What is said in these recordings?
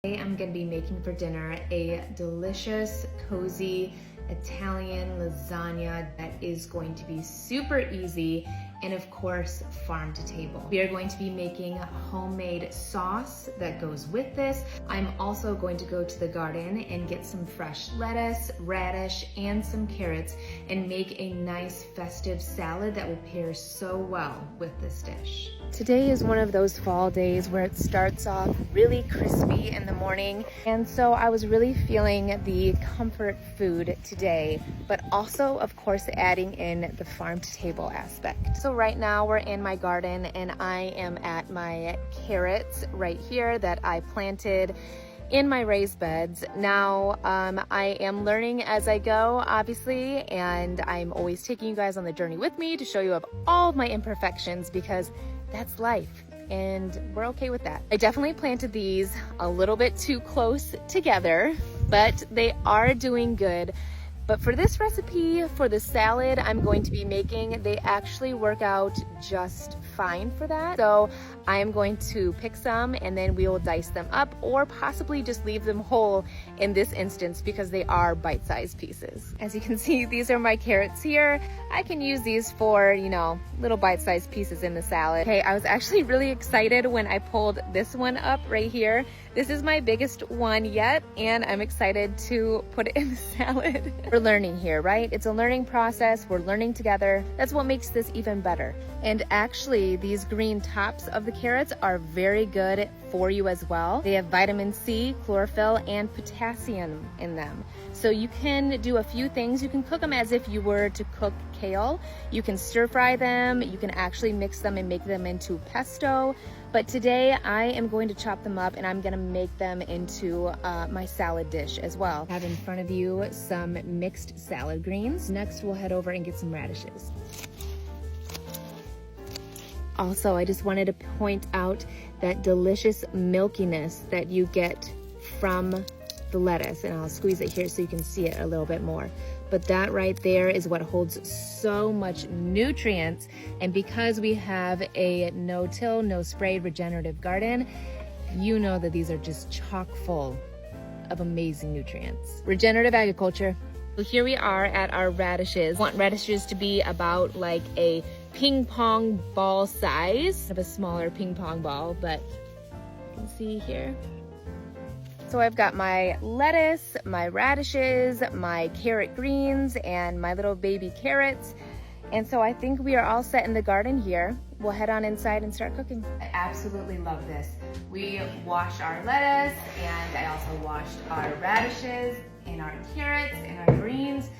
Today I'm going to be making for dinner a delicious, cozy Italian lasagna that is going to be super easy and of course farm to table. We are going to be making homemade sauce that goes with this. I'm also going to go to the garden and get some fresh lettuce, radish, and some carrots and make a nice festive salad that will pair so well with this dish. Today is one of those fall days where it starts off really crispy in the morning, and so I was really feeling the comfort food today, but also of course adding in the farm to table aspect. So right now we're in my garden and I am at my carrots right here that I planted in my raised beds. Now I am learning as I go, obviously, and I'm always taking you guys on the journey with me to show you of all of my imperfections, because that's life and we're okay with that. I definitely planted these a little bit too close together, but they are doing good. But for this recipe, for the salad I'm going to be making, they actually work out just fine for that. So I am going to pick some and then we will dice them up, or possibly just leave them whole in this instance because they are bite-sized pieces. As you can see, these are my carrots here. I can use these for, you know, little bite-sized pieces in the salad. Okay, I was actually really excited when I pulled this one up right here. This is my biggest one yet, and I'm excited to put it in the salad. We're learning here, right? It's a learning process. We're learning together. That's what makes this even better. And actually, these green tops of the carrots are very good for you as well. They have vitamin C, chlorophyll, and potassium in them. So you can do a few things. You can cook them as if you were to cook kale. You can stir fry them. You can actually mix them and make them into pesto. But today I am going to chop them up and I'm gonna make them into my salad dish as well. I have in front of you some mixed salad greens. Next we'll head over and get some radishes. Also, I just wanted to point out that delicious milkiness that you get from the lettuce, and I'll squeeze it here so you can see it a little bit more. But that right there is what holds so much nutrients. And because we have a no-till, no-spray regenerative garden, you know that these are just chock full of amazing nutrients. Regenerative agriculture. So here we are at our radishes. I want radishes to be about like a ping pong ball size, of a smaller ping pong ball, but you can see here. So I've got my lettuce, my radishes, my carrot greens, and my little baby carrots. And so I think we are all set in the garden here. We'll head on inside and start cooking. I absolutely love this. We washed our lettuce, and I also washed our radishes and our carrots and our greens.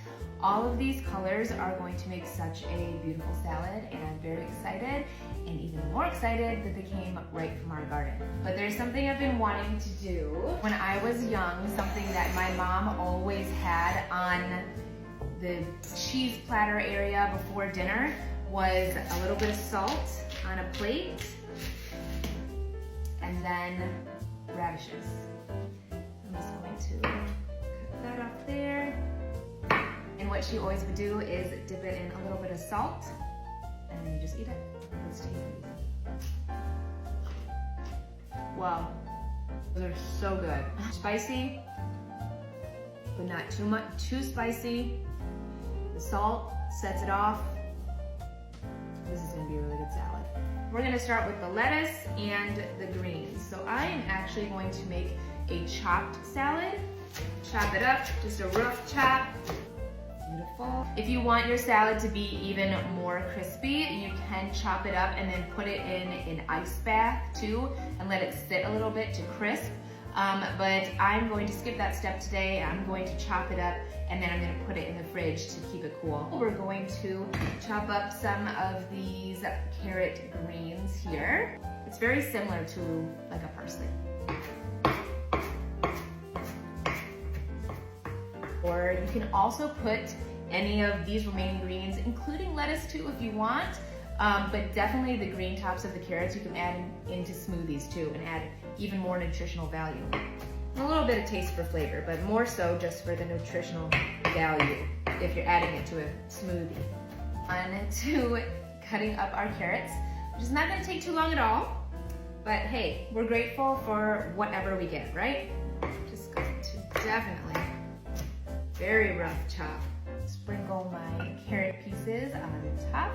All of these colors are going to make such a beautiful salad, and I'm very excited, and even more excited that they came right from our garden. But there's something I've been wanting to do. When I was young, something that my mom always had on the cheese platter area before dinner was a little bit of salt on a plate, and then radishes. I'm just going to cut that off there. And what she always would do is dip it in a little bit of salt, and then you just eat it. Let's take it easy. Wow, those are so good. Spicy, but not too much, too spicy. The salt sets it off. This is gonna be a really good salad. We're gonna start with the lettuce and the greens. So I am actually going to make a chopped salad. Chop it up, just a rough chop. Beautiful. If you want your salad to be even more crispy, you can chop it up and then put it in an ice bath too and let it sit a little bit to crisp. But I'm going to skip that step today. I'm going to chop it up and then I'm going to put it in the fridge to keep it cool. We're going to chop up some of these carrot greens here. It's very similar to like a parsley. Or you can also put any of these remaining greens, including lettuce too if you want, but definitely the green tops of the carrots you can add into smoothies too and add even more nutritional value. And a little bit of taste for flavor, but more so just for the nutritional value if you're adding it to a smoothie. On to cutting up our carrots, which is not going to take too long at all, But hey, we're grateful for whatever we get, right? Just going to definitely, very rough chop. Sprinkle my carrot pieces on top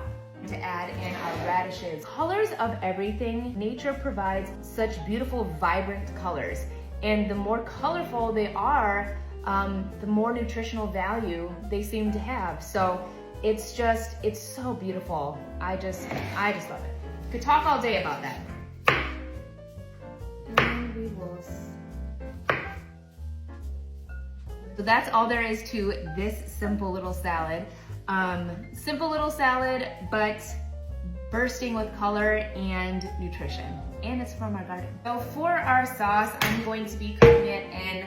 to add in our radishes. Colors of everything. Nature provides such beautiful, vibrant colors. And the more colorful they are, the more nutritional value they seem to have. So it's so beautiful. I just love it. Could talk all day about that. And we will. So that's all there is to this simple little salad. Simple little salad, but bursting with color and nutrition. And it's from our garden. So for our sauce, I'm going to be cooking it in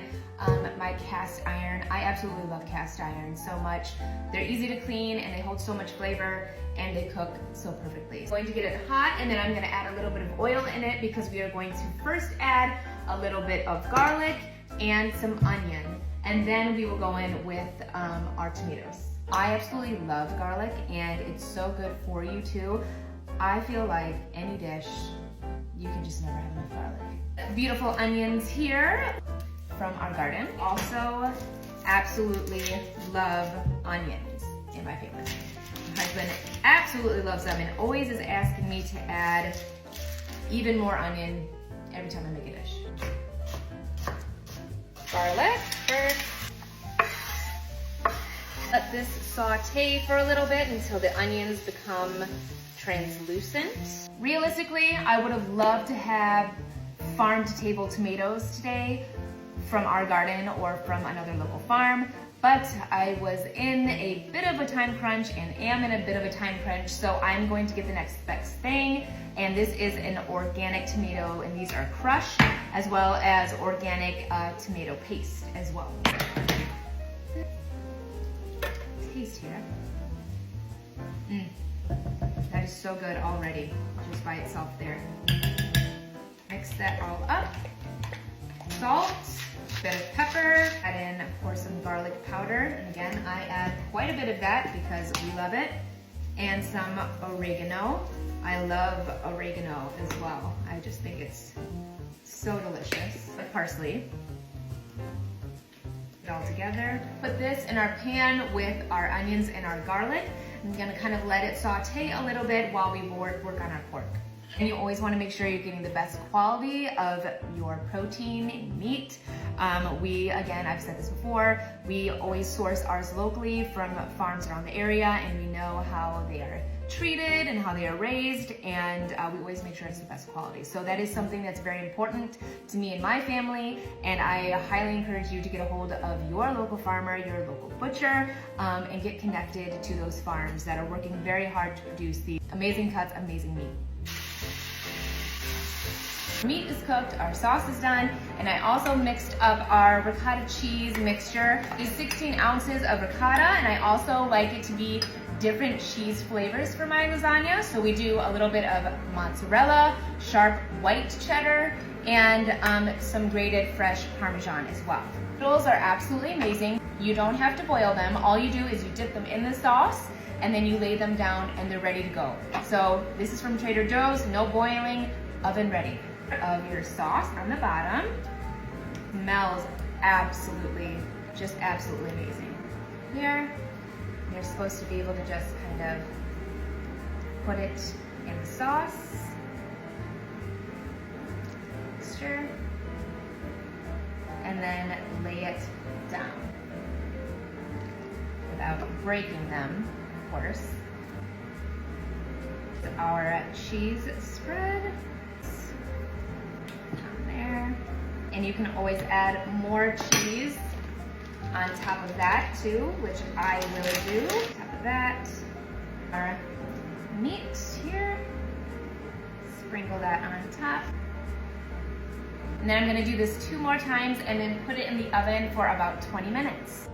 my cast iron. I absolutely love cast iron so much. They're easy to clean and they hold so much flavor and they cook so perfectly. I'm going to get it hot and then I'm gonna add a little bit of oil in it because we are going to first add a little bit of garlic and some onion. And then we will go in with our tomatoes. I absolutely love garlic and it's so good for you too. I feel like any dish, you can just never have enough garlic. Beautiful onions here from our garden. Also, absolutely love onions in my family. My husband absolutely loves them and always is asking me to add even more onion every time I make a dish. Garlic first. Let this saute for a little bit until the onions become translucent. Realistically, I would have loved to have farm-to-table tomatoes today from our garden or from another local farm, but I was in a bit of a time crunch and am in a bit of a time crunch, so I'm going to get the next best thing, and this is an organic tomato, and these are crushed, as well as organic tomato paste as well. Taste here. That is so good already, just by itself there. Mix that all up. Salt, bit of pepper, add in, of course, some garlic powder. And again, I add quite a bit of that because we love it. And some oregano. I love oregano as well. I just think it's so delicious. Parsley. It all together. Put this in our pan with our onions and our garlic. I'm gonna kind of let it saute a little bit while we work on our pork. And you always wanna make sure you're getting the best quality of your protein and meat. Again, I've said this before, we always source ours locally from farms around the area and we know how they are treated and how they are raised, and we always make sure it's the best quality. So that is something that's very important to me and my family, and I highly encourage you to get a hold of your local farmer, your local butcher, and get connected to those farms that are working very hard to produce the amazing cuts, amazing meat. Meat is cooked, our sauce is done, and I also mixed up our ricotta cheese mixture. These 16 ounces of ricotta, and I also like it to be different cheese flavors for my lasagna. So we do a little bit of mozzarella, sharp white cheddar, and some grated fresh Parmesan as well. Noodles are absolutely amazing. You don't have to boil them. All you do is you dip them in the sauce and then you lay them down and they're ready to go. So this is from Trader Joe's, no boiling, oven ready. Of your sauce on the bottom. Smells absolutely, just absolutely amazing. Here, you're supposed to be able to just kind of put it in the sauce. Stir. And then lay it down. Without breaking them, of course. Our cheese spread. And you can always add more cheese on top of that too, which I will do. On top of that, our meat here. Sprinkle that on top. And then I'm gonna do this 2 more times and then put it in the oven for about 20 minutes.